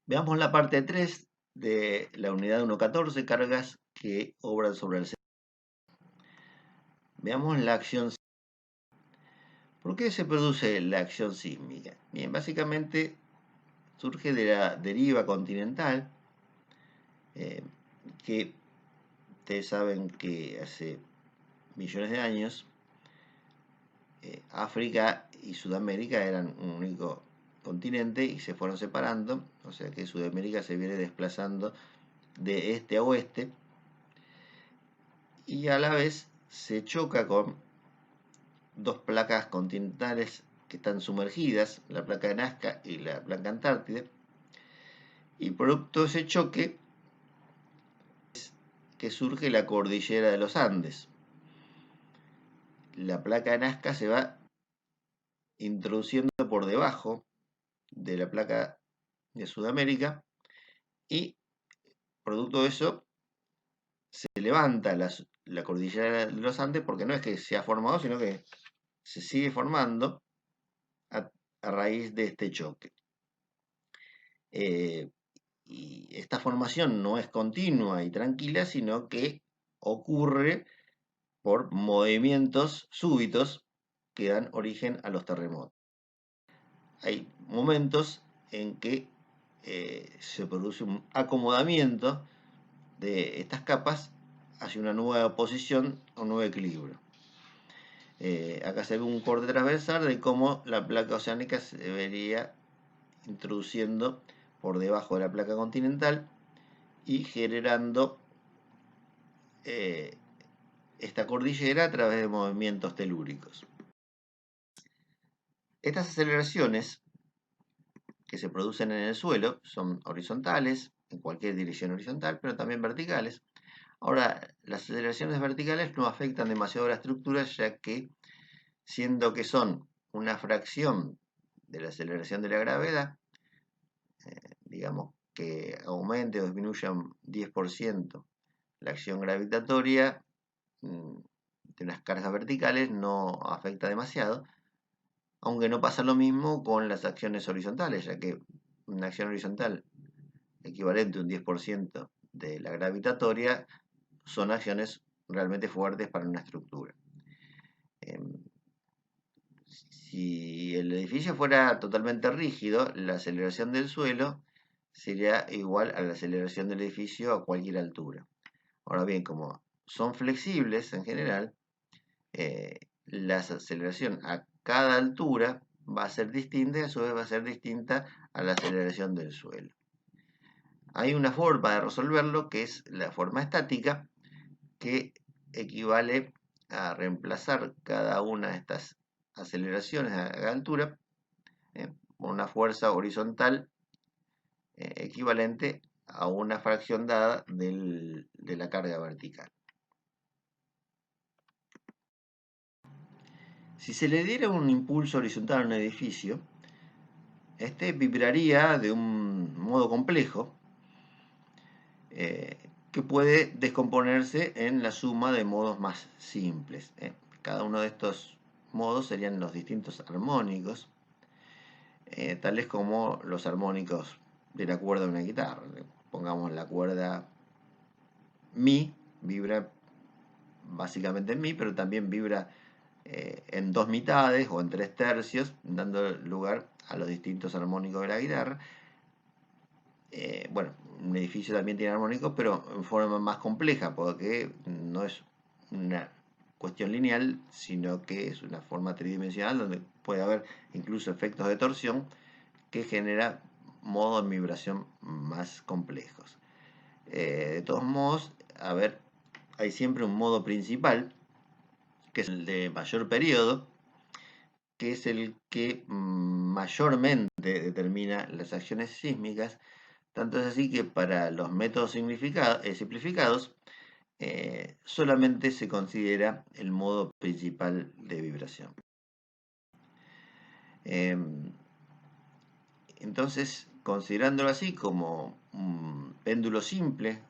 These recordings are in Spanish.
Veamos la parte 3 de la unidad 1.14, cargas que obran sobre el centro. Veamos la acción. ¿Por qué se produce la acción sísmica? Bien, básicamente surge de la deriva continental, eh, que ustedes saben que hace millones de años África y Sudamérica eran un único continente y se fueron separando, o sea que Sudamérica se viene desplazando de este a oeste y a la vez se choca con dos placas continentales que están sumergidas, la placa de Nazca y la placa Antártida, y producto de ese choque que surge la cordillera de los Andes. La placa de Nazca se va introduciendo por debajo de la placa de Sudamérica y producto de eso se levanta la cordillera de los Andes porque no es que se ha formado, sino que se sigue formando a raíz de este choque. Y esta formación no es continua y tranquila, sino que ocurre por movimientos súbitos que dan origen a los terremotos. Hay momentos en que se produce un acomodamiento de estas capas hacia una nueva posición o un nuevo equilibrio. Acá se ve un corte transversal de cómo la placa oceánica se vería introduciendo por debajo de la placa continental y generando esta cordillera a través de movimientos telúricos. Estas aceleraciones que se producen en el suelo son horizontales, en cualquier dirección horizontal, pero también verticales. Ahora, las aceleraciones verticales no afectan demasiado a la estructura, ya que, siendo que son una fracción de la aceleración de la gravedad, digamos que aumente o disminuya un 10% la acción gravitatoria de las cargas verticales, no afecta demasiado, aunque no pasa lo mismo con las acciones horizontales, ya que una acción horizontal equivalente a un 10% de la gravitatoria son acciones realmente fuertes para una estructura. Si el edificio fuera totalmente rígido, la aceleración del suelo sería igual a la aceleración del edificio a cualquier altura. Ahora bien, como son flexibles en general, la aceleración a cada altura va a ser distinta y a su vez va a ser distinta a la aceleración del suelo. Hay una forma de resolverlo que es la forma estática, que equivale a reemplazar cada una de estas aceleraciones a cada altura por una fuerza horizontal equivalente a una fracción dada de la carga vertical. Si se le diera un impulso horizontal a un edificio, este vibraría de un modo complejo que puede descomponerse en la suma de modos más simples. Cada uno de estos modos serían los distintos armónicos, tales como los armónicos de la cuerda de una guitarra. Pongamos la cuerda Mi, vibra básicamente en Mi, pero también vibra en dos mitades o en tres tercios, dando lugar a los distintos armónicos de la guitarra. Bueno, un edificio también tiene armónicos, pero en forma más compleja, porque no es una cuestión lineal, sino que es una forma tridimensional donde puede haber incluso efectos de torsión que genera modos de vibración más complejos. De todos modos, hay siempre un modo principal, que es el de mayor periodo, que es el que mayormente determina las acciones sísmicas. Tanto es así que para los métodos simplificados solamente se considera el modo principal de vibración. Entonces, considerándolo así como un péndulo simple,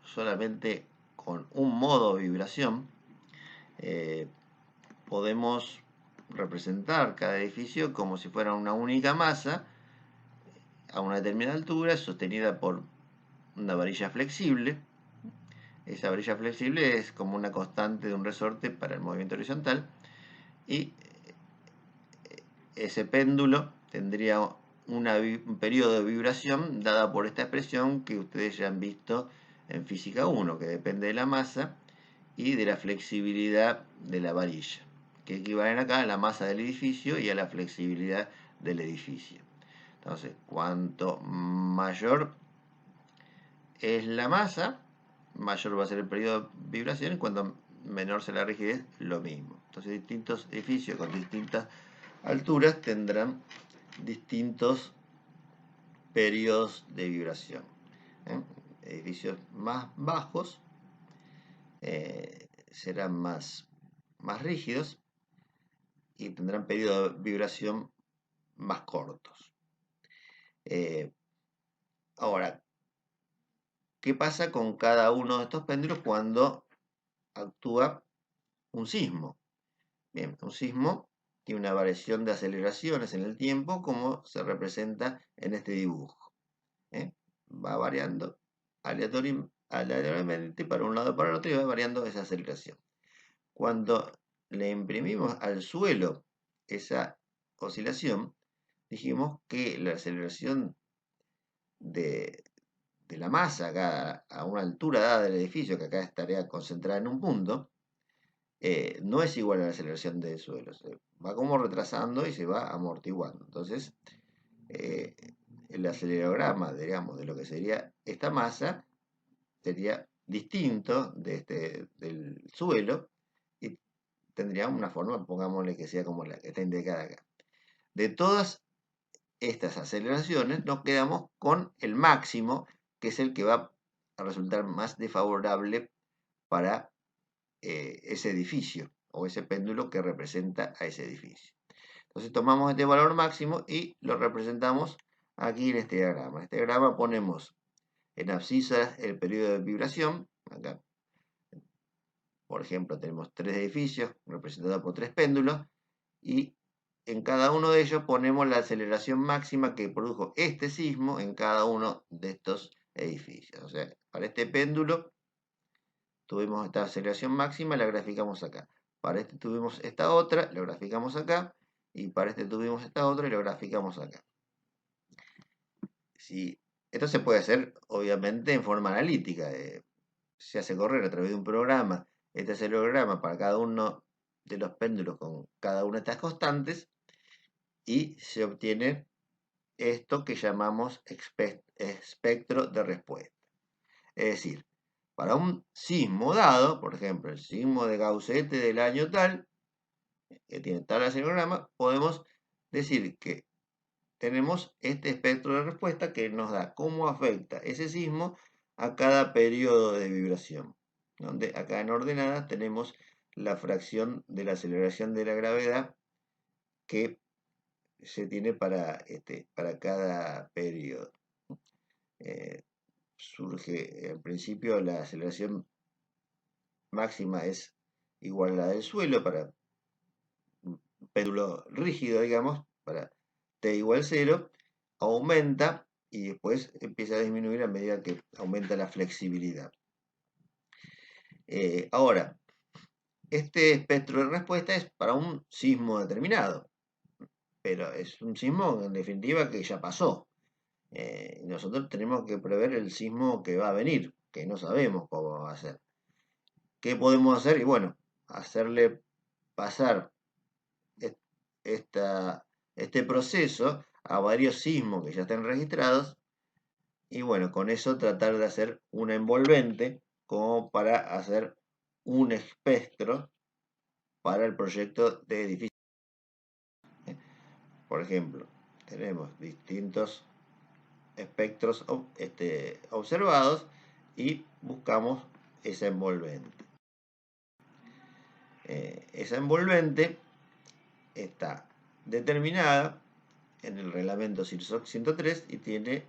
solamente con un modo de vibración, podemos representar cada edificio como si fuera una única masa, a una determinada altura, sostenida por una varilla flexible. Esa varilla flexible es como una constante de un resorte para el movimiento horizontal, y ese péndulo tendría un periodo de vibración dada por esta expresión que ustedes ya han visto en física 1, que depende de la masa y de la flexibilidad de la varilla, que equivalen acá a la masa del edificio y a la flexibilidad del edificio. Entonces, cuanto mayor es la masa, mayor va a ser el periodo de vibración, y cuanto menor sea la rigidez, lo mismo. Entonces, distintos edificios con distintas alturas tendrán distintos periodos de vibración. Edificios más bajos serán más rígidos y tendrán periodos de vibración más cortos. Ahora, ¿qué pasa con cada uno de estos péndulos cuando actúa un sismo? Bien, un sismo tiene una variación de aceleraciones en el tiempo, como se representa en este dibujo. Va variando aleatoriamente para un lado y para el otro, y va variando esa aceleración. Cuando le imprimimos al suelo esa oscilación, dijimos que la aceleración de la masa acá a una altura dada del edificio, que acá estaría concentrada en un punto, no es igual a la aceleración del suelo. Se va como retrasando y se va amortiguando. Entonces, el acelerograma, digamos, de lo que sería esta masa sería distinto del suelo, y tendría una forma, pongámosle que sea como la que está indicada acá. De todas estas aceleraciones nos quedamos con el máximo, que es el que va a resultar más desfavorable para ese edificio o ese péndulo que representa a ese edificio. Entonces tomamos este valor máximo y lo representamos aquí en este diagrama. En este diagrama ponemos en abscisas el periodo de vibración. Acá, por ejemplo, tenemos 3 edificios representados por 3 péndulos, y en cada uno de ellos ponemos la aceleración máxima que produjo este sismo en cada uno de estos edificios. O sea, para este péndulo tuvimos esta aceleración máxima, la graficamos acá. Para este tuvimos esta otra, la graficamos acá. Y para este tuvimos esta otra y la graficamos acá. Esto se puede hacer, obviamente, en forma analítica. Se hace correr a través de un programa este acelerograma para cada uno de los péndulos con cada una de estas constantes, y se obtiene esto que llamamos espectro de respuesta. Es decir, para un sismo dado, por ejemplo, el sismo de Gaussete del año tal, que tiene tal acelerograma, podemos decir que tenemos este espectro de respuesta que nos da cómo afecta ese sismo a cada periodo de vibración. Donde acá en ordenadas tenemos la fracción de la aceleración de la gravedad que se tiene para cada periodo. Surge, en principio, la aceleración máxima es igual a la del suelo para un péndulo rígido, digamos, para t igual 0, aumenta y después empieza a disminuir a medida que aumenta la flexibilidad. Ahora, este espectro de respuesta es para un sismo determinado, pero es un sismo en definitiva que ya pasó. Nosotros tenemos que prever el sismo que va a venir, que no sabemos cómo va a ser. ¿Qué podemos hacer? Y bueno, hacerle pasar este proceso a varios sismos que ya están registrados, y bueno, con eso tratar de hacer una envolvente como para hacer un espectro para el proyecto de edificio. Por ejemplo, tenemos distintos espectros observados y buscamos esa envolvente. Esa envolvente está determinada en el reglamento CIRSOC 103 y tiene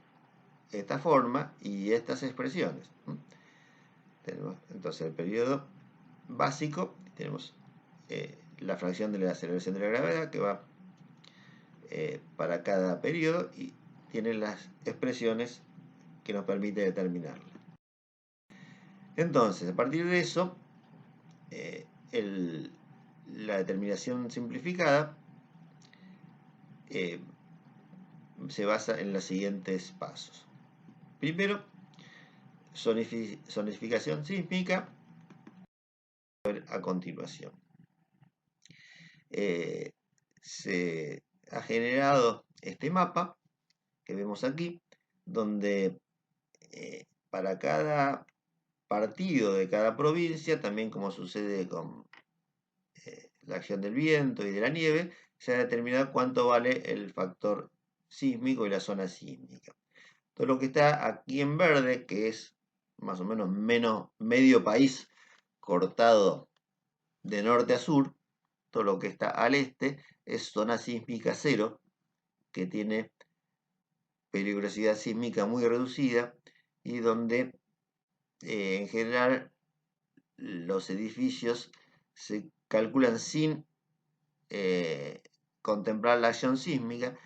esta forma y estas expresiones. Tenemos entonces el periodo básico, tenemos la fracción de la aceleración de la gravedad que va para cada periodo, y tiene las expresiones que nos permite determinarla. Entonces, a partir de eso, la determinación simplificada se basa en los siguientes pasos. Primero, zonificación sísmica, a continuación. Se ha generado este mapa que vemos aquí, donde para cada partido de cada provincia, también como sucede con la acción del viento y de la nieve, se ha determinado cuánto vale el factor sísmico y la zona sísmica. Todo lo que está aquí en verde, que es más o menos medio país cortado de norte a sur, todo lo que está al este es zona sísmica 0, que tiene peligrosidad sísmica muy reducida y donde en general los edificios se calculan sin contemplar la acción sísmica,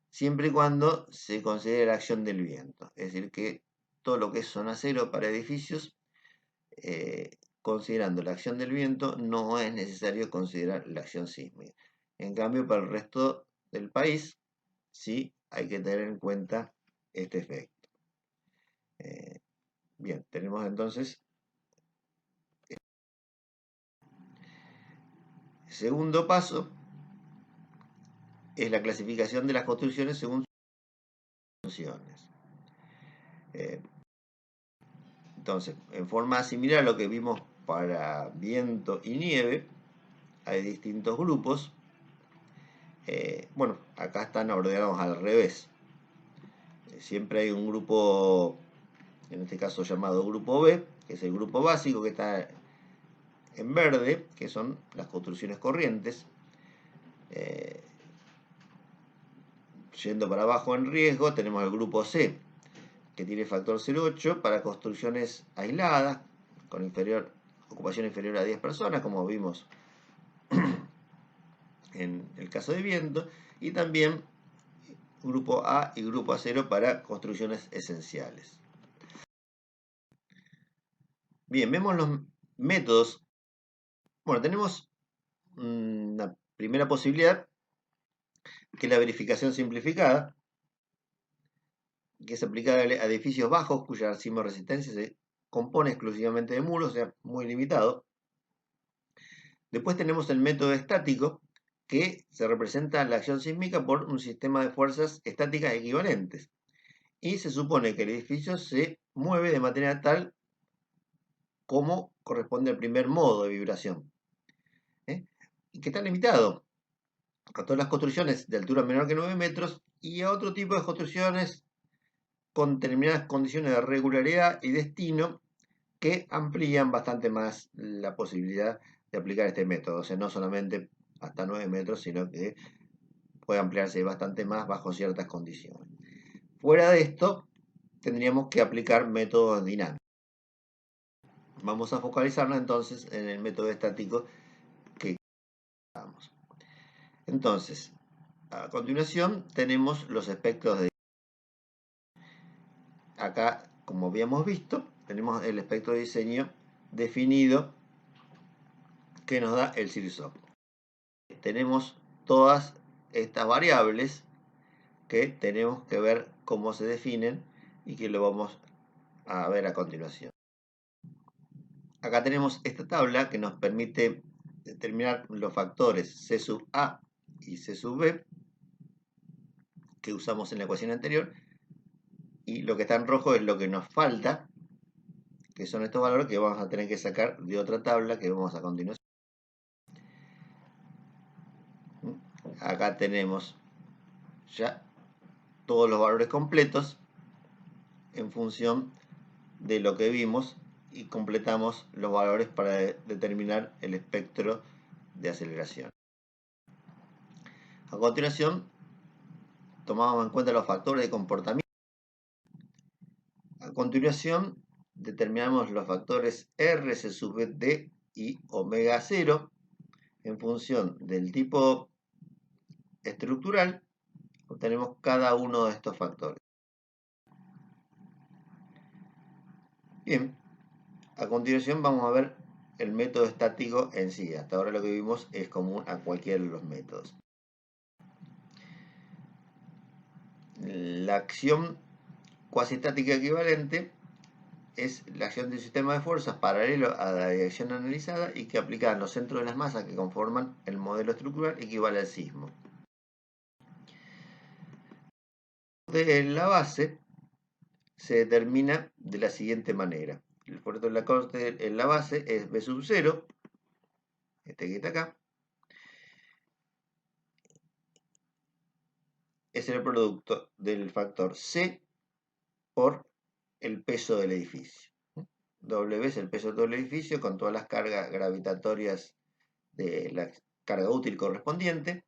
siempre y cuando se considere la acción del viento. Es decir, que todo lo que es zona 0 para edificios, considerando la acción del viento, no es necesario considerar la acción sísmica. En cambio, para el resto del país, sí hay que tener en cuenta este efecto. Bien, tenemos entonces el segundo paso, es la clasificación de las construcciones según sus funciones. Entonces, en forma similar a lo que vimos para viento y nieve, hay distintos grupos. Bueno, acá están ordenados al revés. Siempre hay un grupo, en este caso llamado grupo B, que es el grupo básico, que está en verde, que son las construcciones corrientes. Yendo para abajo en riesgo, tenemos el grupo C, que tiene factor 0,8 para construcciones aisladas, con ocupación inferior a 10 personas, como vimos en el caso de viento, y también grupo A y grupo A0 para construcciones esenciales. Bien, vemos los métodos. Bueno, tenemos una primera posibilidad, que es la verificación simplificada, que es aplicada a edificios bajos cuya sismoresistencia se compone exclusivamente de muros, o sea, muy limitado. Después tenemos el método estático, que se representa la acción sísmica por un sistema de fuerzas estáticas equivalentes. Y se supone que el edificio se mueve de manera tal como corresponde al primer modo de vibración. Y que está limitado a todas las construcciones de altura menor que 9 metros y a otro tipo de construcciones con determinadas condiciones de regularidad y destino que amplían bastante más la posibilidad de aplicar este método. O sea, no solamente hasta 9 metros, sino que puede ampliarse bastante más bajo ciertas condiciones. Fuera de esto, tendríamos que aplicar métodos dinámicos. Vamos a focalizarnos entonces en el método estático que usamos. Entonces, a continuación tenemos los espectros de... Acá, como habíamos visto, tenemos el espectro de diseño definido que nos da el CIRSOC. Tenemos todas estas variables que tenemos que ver cómo se definen y que lo vamos a ver a continuación. Acá tenemos esta tabla que nos permite determinar los factores C sub A y C sub B que usamos en la ecuación anterior, y lo que está en rojo es lo que nos falta, que son estos valores que vamos a tener que sacar de otra tabla que vemos a continuación. Acá tenemos ya todos los valores completos en función de lo que vimos y completamos los valores para determinar el espectro de aceleración. A continuación, tomamos en cuenta los factores de comportamiento. A continuación, determinamos los factores R, C sub D y omega 0 en función del tipo estructural obtenemos cada uno de estos factores. Bien, a continuación vamos a ver el método estático en sí. Hasta ahora lo que vimos es común a cualquiera de los métodos. La acción cuasi estática equivalente es la acción del sistema de fuerzas paralelo a la dirección analizada y que aplicada en los centros de las masas que conforman el modelo estructural equivale al sismo. En la base se determina de la siguiente manera. El fuerte de la corte en la base es B sub 0, este que está acá, es el producto del factor C por el peso del edificio. W es el peso de todo el edificio con todas las cargas gravitatorias de la carga útil correspondiente,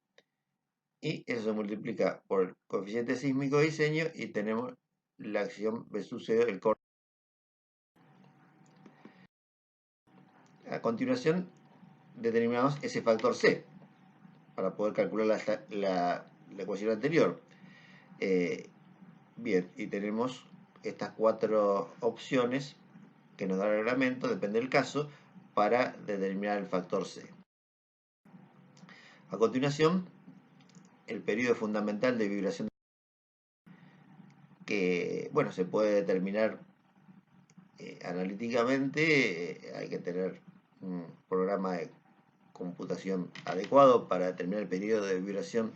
y eso se multiplica por el coeficiente sísmico de diseño y tenemos la acción B sub 0 del corte. A continuación determinamos ese factor C para poder calcular la ecuación anterior. Bien, y tenemos estas cuatro opciones que nos da el reglamento, depende del caso, para determinar el factor C. A continuación, el periodo fundamental de vibración, que bueno, se puede determinar analíticamente. Hay que tener un programa de computación adecuado para determinar el periodo de vibración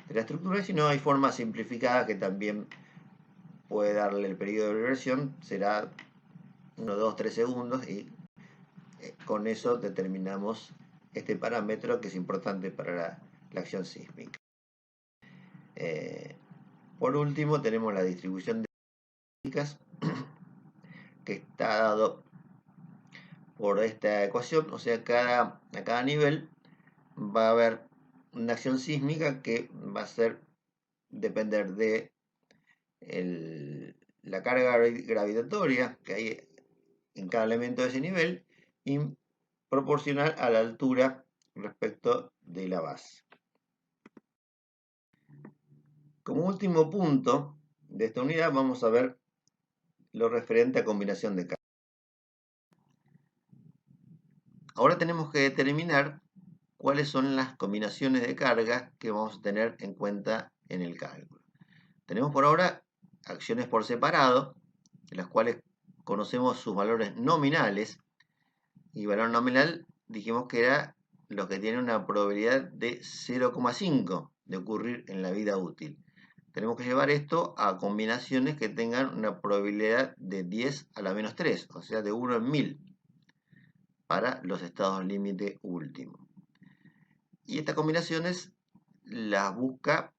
de la estructura. Si no, hay forma simplificada que también puede darle el periodo de vibración, será 1, 2, 3 segundos, y con eso determinamos este parámetro que es importante para la acción sísmica. Por último, tenemos la distribución de sísmicas que está dado por esta ecuación. O sea, a cada nivel va a haber una acción sísmica que va a depender de la carga gravitatoria que hay en cada elemento de ese nivel y proporcional a la altura respecto de la base. Como último punto de esta unidad vamos a ver lo referente a combinación de cargas. Ahora tenemos que determinar cuáles son las combinaciones de cargas que vamos a tener en cuenta en el cálculo. Tenemos por ahora acciones por separado, de las cuales conocemos sus valores nominales, y valor nominal dijimos que era los que tienen una probabilidad de 0,5 de ocurrir en la vida útil. Tenemos que llevar esto a combinaciones que tengan una probabilidad de 10 a la menos 3, o sea, de 1 en 1000, para los estados límite último. Y estas combinaciones las busca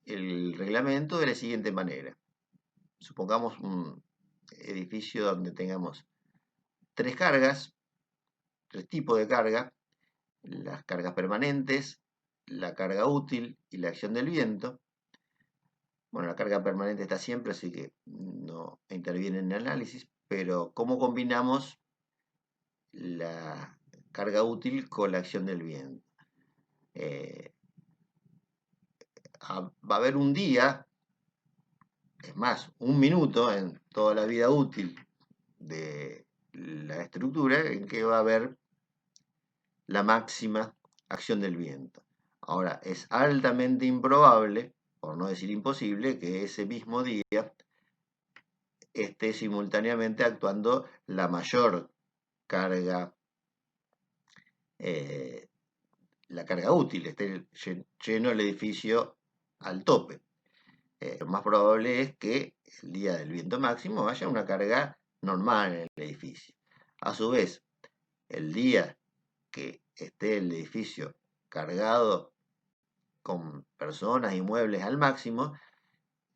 el reglamento de la siguiente manera. Supongamos un edificio donde tengamos tres tipos de carga: las cargas permanentes, la carga útil y la acción del viento. Bueno, la carga permanente está siempre, así que no interviene en el análisis, pero ¿cómo combinamos la carga útil con la acción del viento? Va a haber un día, es más, un minuto en toda la vida útil de la estructura en que va a haber la máxima acción del viento. Ahora, es altamente improbable, por no decir imposible, que ese mismo día esté simultáneamente actuando la mayor carga, la carga útil, esté lleno el edificio al tope. Lo más probable es que el día del viento máximo haya una carga normal en el edificio. A su vez, el día que esté el edificio cargado con personas y muebles al máximo,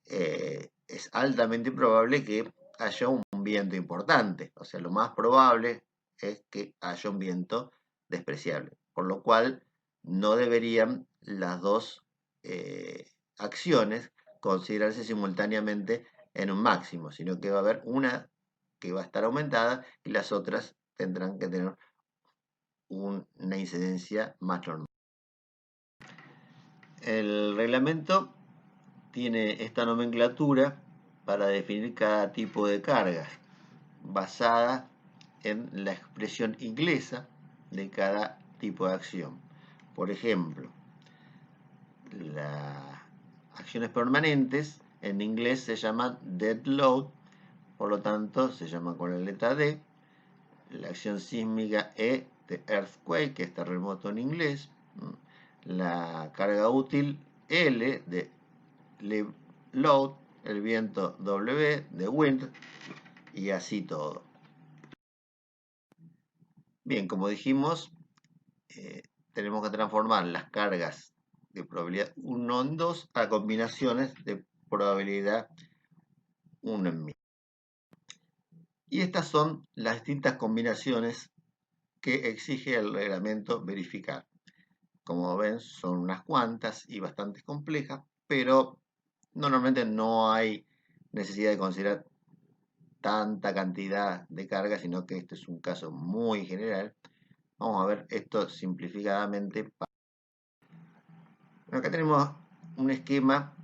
es altamente probable que haya un viento importante. O sea, lo más probable es que haya un viento despreciable, por lo cual no deberían las dos acciones considerarse simultáneamente en un máximo, sino que va a haber una que va a estar aumentada y las otras tendrán que tener una incidencia más normal. El reglamento tiene esta nomenclatura para definir cada tipo de cargas, basada en la expresión inglesa de cada tipo de acción. Por ejemplo, las acciones permanentes en inglés se llaman dead load, por lo tanto se llama con la letra D. La acción sísmica E de earthquake, que es terremoto en inglés. La carga útil L de live load, el viento W de wind, y así todo. Bien, como dijimos, tenemos que transformar las cargas de probabilidad 1 en 2 a combinaciones de probabilidad 1 en 1000. Y estas son las distintas combinaciones que exige el reglamento verificar. Como ven, son unas cuantas y bastante complejas, pero normalmente no hay necesidad de considerar tanta cantidad de carga, sino que este es un caso muy general. Vamos a ver esto simplificadamente. Acá tenemos un esquema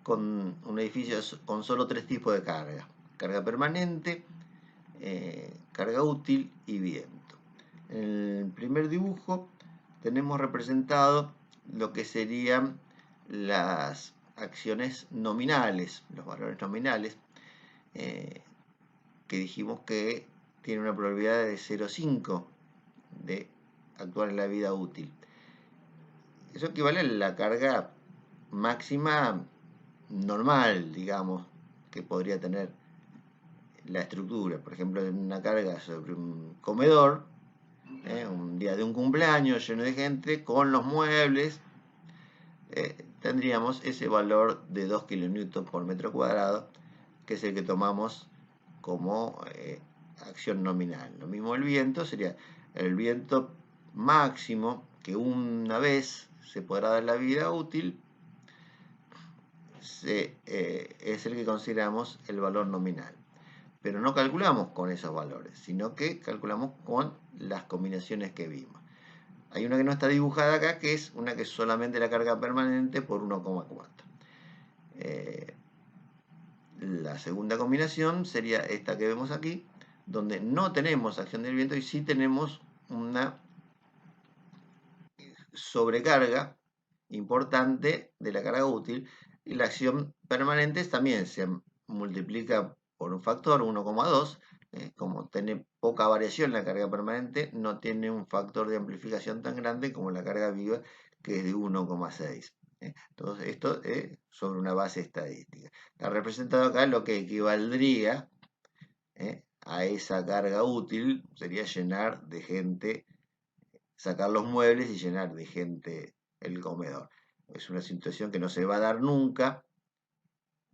con un edificio con solo 3 tipos de carga: carga permanente, carga útil y viento. En el primer dibujo tenemos representado lo que serían las acciones nominales, los valores nominales, que dijimos que tiene una probabilidad de 0,5 de actuar en la vida útil. Eso equivale a la carga máxima normal, digamos, que podría tener la estructura. Por ejemplo, una carga sobre un comedor, un día de un cumpleaños lleno de gente, con los muebles, tendríamos ese valor de 2 kN por metro cuadrado, que es el que tomamos como acción nominal. Lo mismo el viento, sería el viento máximo que una vez se podrá dar la vida útil, es el que consideramos el valor nominal. Pero no calculamos con esos valores, sino que calculamos con las combinaciones que vimos. Hay una que no está dibujada acá, que es una que es solamente la carga permanente por 1,4. La segunda combinación sería esta que vemos aquí, donde no tenemos acción del viento y sí tenemos una sobrecarga importante de la carga útil, y la acción permanente también se multiplica por un factor 1,2. Como tiene poca variación la carga permanente, no tiene un factor de amplificación tan grande como la carga viva, que es de 1,6. Entonces, esto es sobre una base estadística. Está representado acá lo que equivaldría a esa carga útil, sería llenar de gente, sacar los muebles y llenar de gente el comedor. Es una situación que no se va a dar nunca,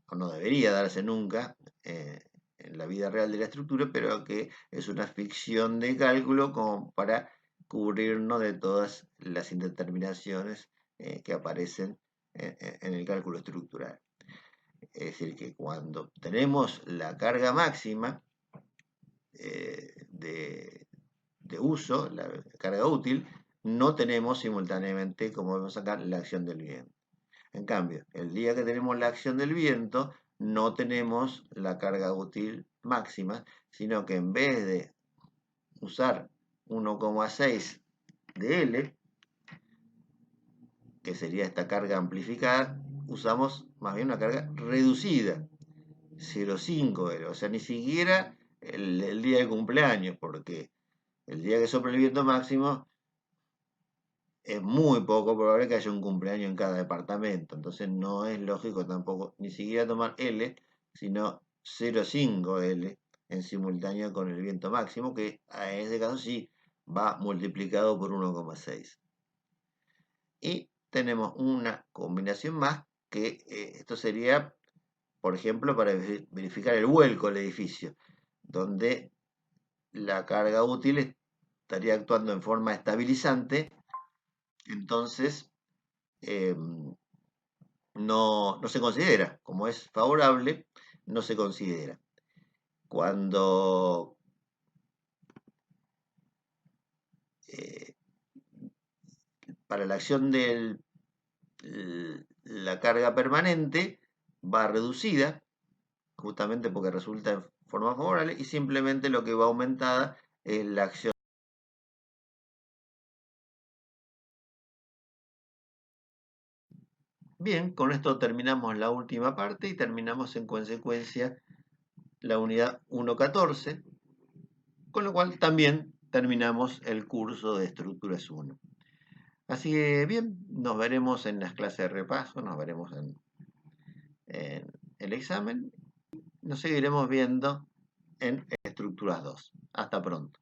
o no debería darse nunca, en la vida real de la estructura, pero que es una ficción de cálculo como para cubrirnos de todas las indeterminaciones que aparecen en el cálculo estructural. Es decir, que cuando tenemos la carga máxima de uso, la carga útil, no tenemos simultáneamente, como vemos acá, la acción del viento. En cambio, el día que tenemos la acción del viento, no tenemos la carga útil máxima, sino que en vez de usar 1,6 de L, que sería esta carga amplificada, usamos más bien una carga reducida, 0,5 L, o sea, ni siquiera el día de cumpleaños, porque el día que sopla el viento máximo es muy poco probable que haya un cumpleaños en cada departamento. Entonces no es lógico tampoco ni siquiera tomar L, sino 0,5 L en simultáneo con el viento máximo, que en ese caso sí va multiplicado por 1,6. Y tenemos una combinación más, que esto sería, por ejemplo, para verificar el vuelco del edificio, donde la carga útil estaría actuando en forma estabilizante. Entonces, no se considera, como es favorable, no se considera. Cuando para la acción del la carga permanente va reducida, justamente porque resulta en forma favorable, y simplemente lo que va aumentada es la acción. Bien, con esto terminamos la última parte y terminamos en consecuencia la unidad 1.14, con lo cual también terminamos el curso de estructuras 1. Así que bien, nos veremos en las clases de repaso, nos veremos en el examen, nos seguiremos viendo en estructuras 2. Hasta pronto.